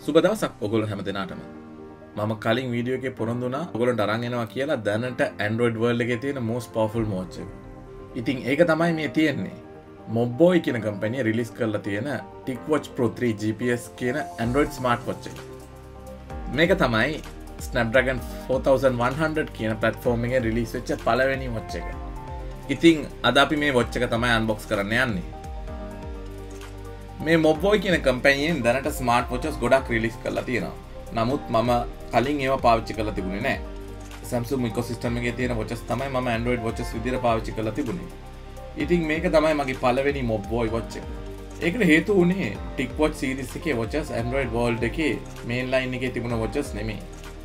සුබ දවසක් ඔයගොල්ලෝ හැමදෙනාටම. මම කලින් වීඩියෝ එකේ පොරොන්දු වුණා ඔයගොල්ලන්ට අරන් එනවා කියලා දැනට Android world එකේ තියෙන most powerful watch එක. ඉතින් ඒක තමයි මේ තියෙන්නේ. Mobboy කියන කම්පැනි රිලීස් කරලා තියෙන TicWatch Pro 3 GPS කියන Android smartwatch එක. මේක තමයි Snapdragon 4100 කියන platform එකේ රිලීස් වෙච්ච පළවෙනි watch එක. ඉතින් අද අපි මේ watch එක තමයි unbox කරන්න යන්නේ. මේ Mobboy කියන කම්පැනියෙන් දැනට ස්මාර්ට් වොචස් ගොඩක් රිලීස් කරලා තියෙනවා. නමුත් මම කලින් ඒවා පාවිච්චි කරලා තිබුණේ නැහැ. Samsung ecosystem එකේ තියෙන වොචස් තමයි මම Android වොචස් විදිහට පාවිච්චි කරලා තිබුණේ. ඉතින් මේක තමයි මගේ පළවෙනි Mobboy watch එක. ඒකට හේතුව උනේ TicWatch series එකේ වොචස් Android world එකේ mainline එකේ තිබුණ වොචස් නෙමෙයි.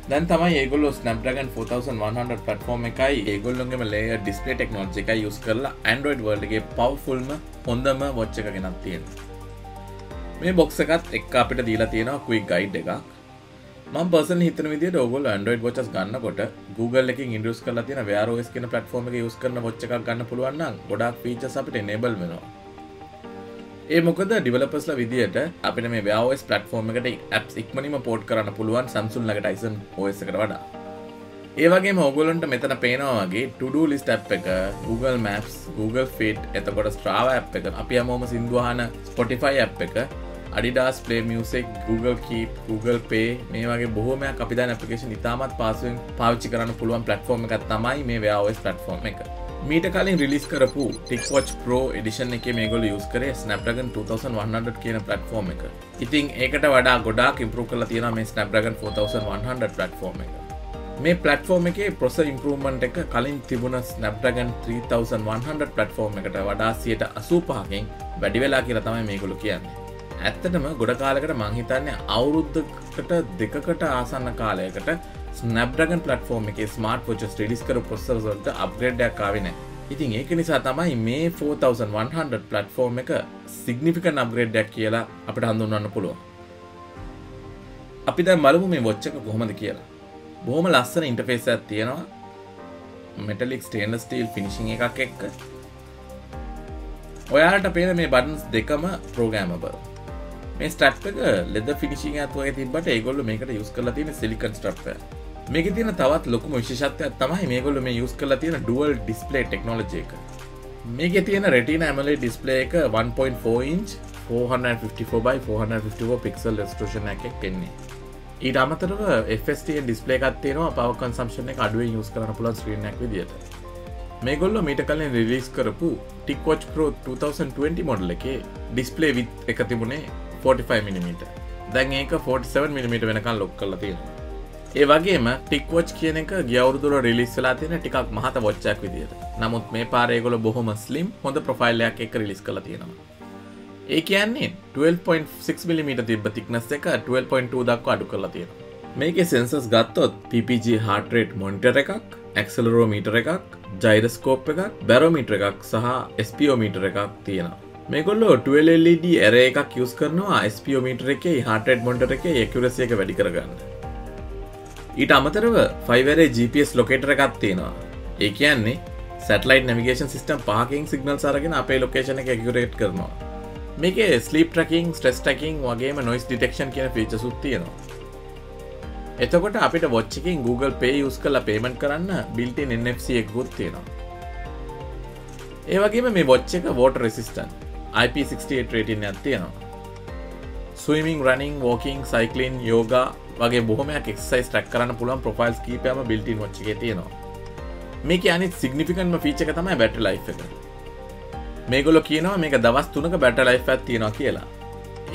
දැන් තමයි ඒගොල්ලෝ Snapdragon 4100 platform එකයි ඒගොල්ලොන්ගේම layer display technology එකයි use කරලා Android world එකේ powerfulම හොඳම watch එක ගෙනත් තියෙනවා. මේ box එකත් එක්ක අපිට දීලා තියෙනවා quick guide එකක්. මම personally හිතන විදිහට ඔයගොල්ලෝ Android watches ගන්නකොට Google එකකින් introduce කරලා තියෙන Wear OS කියන platform එක use කරන watch එකක් ගන්න පුළුවන් නම් ගොඩාක් features අපිට enable වෙනවා. ඒ මොකද developers ලා විදිහට අපිට මේ Wear OS platform එකට apps ඉක්මනින්ම port කරන්න පුළුවන් Samsung ළඟ Tizen OS එකට වඩා. ඒ වගේම ඔයගොල්ලන්ට මෙතන පේනවා වගේ to-do list app එක, Google Maps, Google Fit, එතකොට Strava app එක, අපි හැමෝම සින්දු අහන Spotify app එක, Adidas Play Music, Google Keep, Google Pay මේ වගේ බොහෝමයක් අපි දාන application ඉතාමත් පහසුවෙන් පාවිච්චි කරන්න පුළුවන් platform එකක් තමයි මේ Wear OS platform එක. මීට කලින් රිලීස් කරපු TicWatch Pro edition එකේ මේගොල්ලෝ use කරේ Snapdragon 2100 කියන platform එක. ඉතින් ඒකට වඩා ගොඩාක් improve කරලා තියෙනවා මේ Snapdragon 4100 platform එක. මේ platform එකේ processor improvement එක කලින් තිබුණ Snapdragon 3100 platform එකට වඩා 85%කින් වැඩි වෙලා කියලා තමයි මේගොල්ලෝ කියන්නේ. ඇත්තටම ගොඩ කාලයකට මං හිතන්නේ අවුරුද්දකට දෙකකට ආසන්න කාලයකට Snapdragon platform එකේ smart watches release කරපු processors වලට upgrade එකක් ආවේ නැහැ. ඉතින් ඒක නිසා තමයි මේ 4100 platform එක significant upgrade එකක් කියලා අපිට හඳුන්වන්න පුළුවන්. අපි දැන් බලමු මේ watch එක කොහොමද කියලා. බොහොම ලස්සන interface එකක් තියෙනවා. metallic stainless steel finishing එකක් එක්ක. ඔයාලට පේන මේ buttons දෙකම programmable. මේ ස්ට්‍රැප් එක leather finishing එකත් වගේ තිබ්බට ඒගොල්ලෝ මේකට use කරලා තියෙන silicone strap එක. මේකේ තියෙන තවත් ලොකුම විශේෂත්වයක් තමයි මේගොල්ලෝ මේ use කරලා තියෙන dual display technology එක. මේකේ තියෙන retina amoled display එක 1.4 inch 454 by 454 pixel resolution එකක් එන්නේ. ඊට අමතරව FSTN display එකක් තියෙනවා power consumption එක අඩුවෙන් use කරන්න පුළුවන් screen එකක් විදියට. මේගොල්ලෝ මීට කලින් රිලීස් කරපු TicWatch Pro 2020 මොඩල් එකේ display width එක තිබුණේ 45mm. දැන් ඒක 47mm වෙනකන් ලොක් කරලා තියෙනවා. ඒ වගේම TicWatch කියන එක ගිය අවුරුද්දේ රිලීස් වෙලා තියෙන ටිකක් මහත watch එකක් විදියට. නමුත් මේ පාරේ ඒගොල්ලෝ බොහොම slim හොඳ profile එකක් එක්ක රිලීස් කරලා තියෙනවා. ඒ කියන්නේ 12.6mm තිබ්බ thickness එක 12.2 දක්වා අඩු කරලා තියෙනවා. මේකේ sensors ගත්තොත් PPG heart rate monitor එකක්, accelerometer එකක්, gyroscope එකක්, barometer එකක් සහ speedometer එකක් තියෙනවා. මේගොල්ලෝ 12 LED array එකක් use කරනවා speedometer එකේ heart rate monitor එකේ accuracy එක වැඩි කරගන්න. ඊට අමතරව 5 array GPS locator එකක් තියෙනවා. ඒ කියන්නේ satellite navigation system පහකින් signals අරගෙන අපේ location එක accurate කරනවා. මේකේ sleep tracking, stress tracking වගේම noise detection කියන features උත් තියෙනවා. එතකොට අපිට watch එකකින් Google Pay use කරලා payment කරන්න built-in NFC එකකුත් තියෙනවා. ඒ වගේම මේ watch එක water resistant IP68 rating එකක් තියෙනවා. swimming, running, walking, cycling, yoga වගේ බොහොමයක් exercise track කරන්න පුළුවන් profiles කීපයක්ම built-in watch එකේ තියෙනවා. මේකේ අනිත් significantම feature එක තමයි battery life එක. මේගොල්ලෝ කියනවා මේක දවස් 3ක battery life එකක් තියෙනවා කියලා.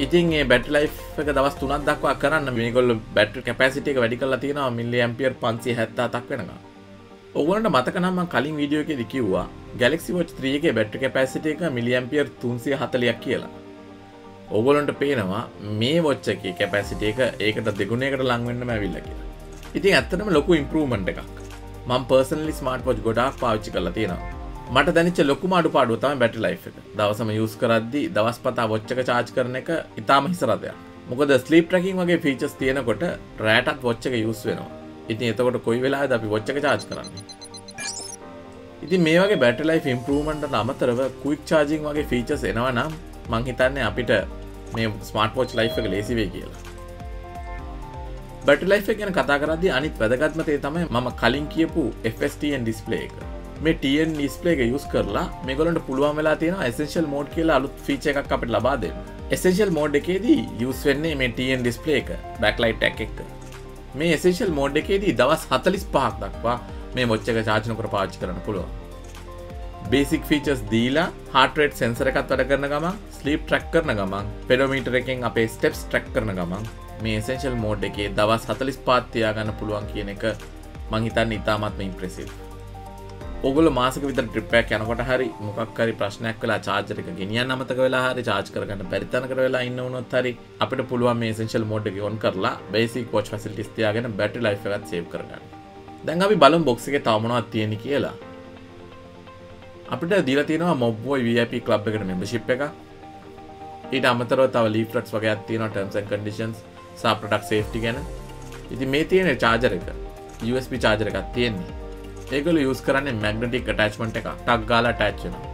ඉතින් මේ battery life එක දවස් 3ක් දක්වා කරන්න මේගොල්ලෝ battery capacity එක වැඩි කරලා තියෙනවා milliampere 577ක් වෙනකම්. ඔයගොල්ලන්ට මතක නම් මම කලින් වීඩියෝ එකේදී කිව්වා Galaxy Watch 3 එකේ battery capacity එක milliampere 340ක් කියලා. ඔයගොල්ලන්ට පේනවා මේ watch එකේ capacity එක ඒකට දෙගුණයකට ලං වෙන්නම ඇවිල්ලා කියලා. ඉතින් ඇත්තටම ලොකු improvement එකක්. මම personally smart watch ගොඩාක් පාවිච්චි කරලා තියෙනවා. මට දැනෙච්ච ලොකුම අඩුපාඩුව තමයි battery life එක. දවසම use කරද්දී දවස්පතා watch එක charge කරන එක ඉතාම හිසරදයක්. මොකද sleep tracking වගේ features තියෙනකොට රැටත් watch එක use වෙනවා. ඉතින් එතකොට කොයි වෙලාවෙද අපි watch එක charge කරන්නේ? ඉතින් මේ වගේ battery life improvement වලට අමතරව quick charging වගේ features එනවා නම් මං හිතන්නේ අපිට මේ smart watch life එක ලේසි වෙයි කියලා. බැටරි ලයිෆ් එක ගැන කතා කරද්දී අනිත් වැදගත්ම දේ තමයි මම කලින් කියපු FSTN ඩිස්ප්ලේ එක. මේ TN ඩිස්ප්ලේ එක යූස් කරලා මේගොල්ලන්ට පුළුවන් වෙලා තියෙනවා essential mode කියලා අලුත් ෆීචර් එකක් අපිට ලබා දෙන්න. essential mode එකේදී යූස් වෙන්නේ මේ TN ඩිස්ප්ලේ එක backlight tag එක. මේ essential mode එකේදී දවස් 45ක් දක්වා මේ watch එක charge නොකර පාවිච්චි කරන්න පුළුවන්. basic features දීලා heart rate sensor එකත් වැඩ කරන ගමන් sleep track කරන ගමන් pedometer එකෙන් අපේ steps track කරන ගමන් මේ essential mode එකේ දවස් 45ක් තියාගන්න පුළුවන් කියන එක මං හිතන්නේ ඉතාමත්ම impressive. ඔගොල්ලෝ මාසෙක විතර ට්‍රිප් එකක් යනකොට හරි මොකක් හරි ප්‍රශ්නයක් වෙලා charger එක ගෙනියන්න අමතක වෙලා හරි charge කරගන්න බැරි තැනකට වෙලා ඉන්න වුණොත් හරි අපිට පුළුවන් මේ essential mode එක on කරලා basic watch facilities තියාගෙන battery life එකත් save කරගන්න. දැන් අපි බලමු box එකේ තව මොනවද තියෙන්නේ කියලා. අපිට දීලා තියෙනවා Mobboy VIP club එකට membership එකක්. ඊට අමතරව තව leaflets වගේක් තියෙනවා terms and conditions සහ product safety ගැන. ඉතින් මේ තියෙන charger එක USB charger එකක් තියෙන්නේ. ඒගොල්ලෝ use කරන්නේ magnetic attachment එකක්. ටක් ගාලා attach වෙනවා.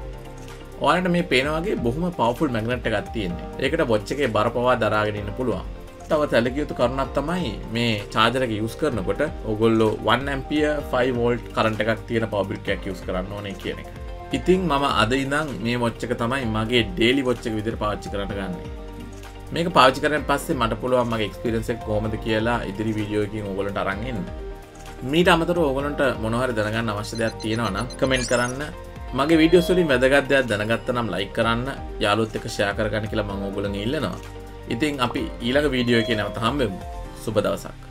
ඔයාලට මේ පේන වගේ බොහොම powerful magnet එකක් තියෙන්නේ. ඒකට watch එකේ බර පවා දරාගෙන ඉන්න පුළුවන්. තව තැලකිය යුතු කරුණක් තමයි මේ charger එක use කරනකොට ඔයගොල්ලෝ 1 ampere 5 volt current එකක් තියෙන power brick එකක් use කරන්න ඕනේ කියන එක. ඉතින් මම අද ඉඳන් මේ watch එක තමයි මගේ daily watch එක විදිහට පාවිච්චි කරන්න ගන්නේ. මේක පාවිච්චි කරගෙන පස්සේ මට පුළුවන් මගේ experience එක කොහොමද කියලා ඉදිරි වීඩියෝ එකකින් ඔයගොල්ලන්ට අරන් එන්න. මීට අමතරව ඔයගොල්ලන්ට මොනවා හරි දැනගන්න අවශ්‍ය දෙයක් තියෙනවා නම් කමෙන්ට් කරන්න. මගේ වීඩියෝස් වලින් වැදගත් දෙයක් දැනගත්තා නම් ලයික් කරන්න, යාළුවොත් එක්ක ෂෙයා කරගන්න කියලා මම ඔයගොල්ලන් ඉල්ලනවා. ඉතින් අපි ඊළඟ වීඩියෝ එකේ නැවත හම්බෙමු. සුබ දවසක්.